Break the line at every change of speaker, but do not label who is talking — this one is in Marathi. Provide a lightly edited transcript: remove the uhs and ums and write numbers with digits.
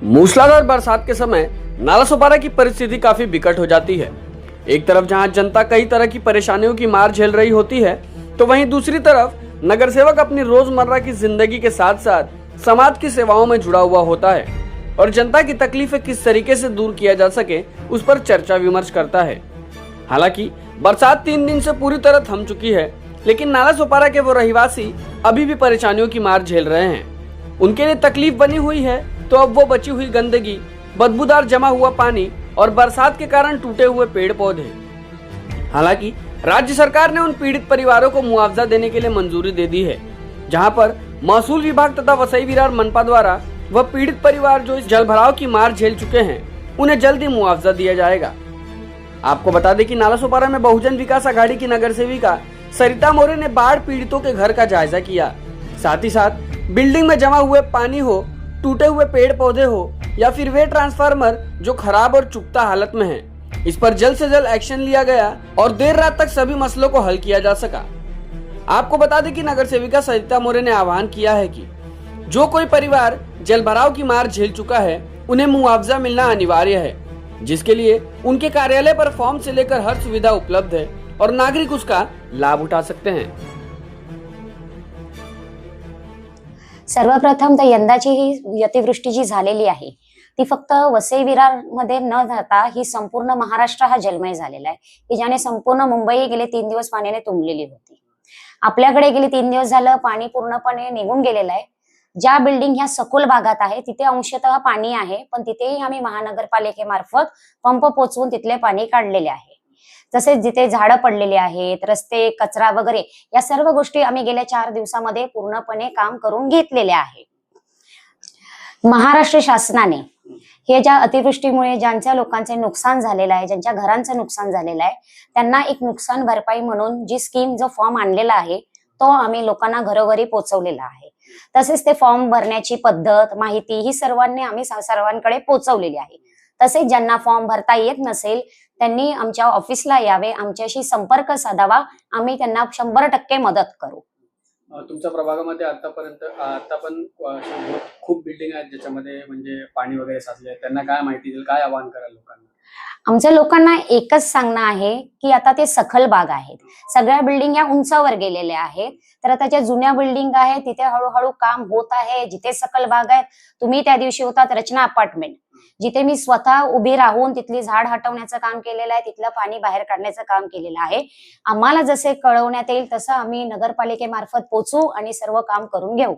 मूसलाधार बरसात के समय नालासोपारा की परिस्थिति काफी विकट हो जाती है। एक तरफ जहां जनता कई तरह की परेशानियों की मार झेल रही होती है, तो वहीं दूसरी तरफ नगर सेवक अपनी रोजमर्रा की जिंदगी के साथ साथ समाज की सेवाओं में जुड़ा हुआ होता है और जनता की तकलीफें किस तरीके से दूर किया जा सके उस पर चर्चा विमर्श करता है। हालांकि बरसात 3 दिन से पूरी तरह थम चुकी है, लेकिन नालासोपारा के वो रहवासी अभी भी परेशानियों की मार झेल रहे हैं। उनके लिए तकलीफ बनी हुई है तो अब वो बची हुई गंदगी, बदबूदार जमा हुआ पानी और बरसात के कारण टूटे हुए पेड़ पौधे। हालांकि राज्य सरकार ने उन पीड़ित परिवारों को मुआवजा देने के लिए मंजूरी दे दी है, जहां पर महसूल विभाग तथा वसई विरार मनपा द्वारा वह पीड़ित परिवार जो इस जलभराव की मार झेल चुके हैं उन्हें जल्द ही मुआवजा दिया जाएगा। आपको बता दें कि नालासोपारा में बहुजन विकास अघाड़ी की नगर सेविका सरिता मोरे ने बाढ़ पीड़ितों के घर का जायजा किया। साथ ही साथ बिल्डिंग में जमा हुए पानी हो, टूटे हुए पेड़ पौधे हो या फिर वे ट्रांसफार्मर जो खराब और चुकता हालत में है, इस पर जल्द से जल्द एक्शन लिया गया और देर रात तक सभी मसलों को हल किया जा सका। आपको बता दें कि नगर सेविका सरिता मोरे ने आह्वान किया है कि जो कोई परिवार जलभराव की मार झेल चुका है उन्हें मुआवजा मिलना अनिवार्य है, जिसके लिए उनके कार्यालय पर फॉर्म से लेकर हर सुविधा उपलब्ध है और नागरिक उसका लाभ उठा सकते हैं।
सर्वप्रथम तर यंदाची ही अतिवृष्टी जी झालेली आहे ती फक्त वसई विरार मध्ये न जाता ही संपूर्ण महाराष्ट्र हा जलमय झालेला आहे की ज्याने संपूर्ण मुंबई गेले 3 दिवस पाण्याने तुंबलेली होती। आपल्याकडे गेले 3 दिवस झालं पाणी पूर्णपणे निघून गेलेलं आहे। ज्या बिल्डिंग ह्या सखोल भागात आहे तिथे अंशतः पाणी आहे, पण तिथेही आम्ही महानगरपालिकेमार्फत पंप पोचवून तिथले पाणी काढलेले आहे। तसेच जिथे झाडं पडलेली आहेत, रस्ते, कचरा वगैरे या सर्व गोष्टी आम्ही गेल्या 4 दिवसामध्ये पूर्णपणे काम करून घेतलेले आहे। महाराष्ट्र शासनाने हे ज्या अतिवृष्टीमुळे ज्यांच्या लोकांचे नुकसान झालेलं आहे, ज्यांच्या घरांचं नुकसान झालेलं आहे, त्यांना एक नुकसान भरपाई म्हणून जी स्कीम जो फॉर्म आणलेला आहे तो आम्ही लोकांना घरोघरी पोहोचवलेला आहे। तसेच ते फॉर्म भरण्याची पद्धत, माहिती ही सर्वांकडे पोहोचवलेली आहे। तसेच ज्यांना फॉर्म भरता येत नसेल त्यांनी आमच्या ऑफिसला यावे, आमच्याशी संपर्क साधावा, आम्ही त्यांना 100% मदत करू।
तुमच्या प्रभागामध्ये आता पण खूप बिल्डिंग आहेत ज्याच्यामध्ये म्हणजे पाणी वगैरे साचले आहे, त्यांना काय माहिती देईल, काय आवाहन कराल लोकांना?
आमच्या लोकांना एकच सांगणं आहे की आता ते सखल भाग आहेत, सगळ्या बिल्डिंग या उंचावर गेलेल्या आहेत, तर आता ज्या जुन्या बिल्डिंग आहेत तिथे हळूहळू काम होत आहे। जिथे सखल भाग आहेत, तुम्ही त्या दिवशी होतात रचना अपार्टमेंट, जिथे मी स्वतः उभी राहून तिथली झाड हटवण्याचं काम केलेलं आहे, तिथलं पाणी बाहेर काढण्याचं काम केलेलं आहे। आम्हाला जसे कळवण्यात येईल तसं आम्ही नगरपालिकेमार्फत पोहोचू आणि सर्व काम करून घेऊ।